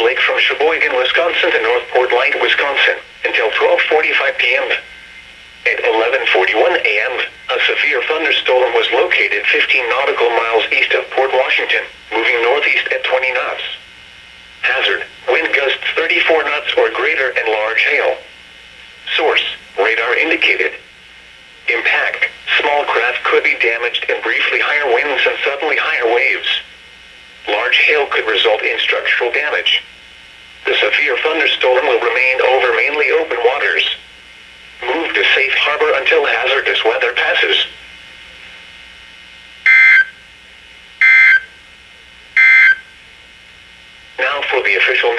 Lake from Sheboygan, Wisconsin to Northport Light, Wisconsin, until 12:45 p.m. At 11:41 a.m., a severe thunderstorm was located 15 nautical miles east of Port Washington, moving northeast at 20 knots. Hazard: wind gusts 34 knots or greater and large hail. Source: radar indicated. Impact: small craft could be damaged and briefly higher winds and suddenly higher waves. Large hail could result in structural damage. The severe thunderstorm will remain over mainly open waters. Move to safe harbor until hazardous weather passes. Now for the official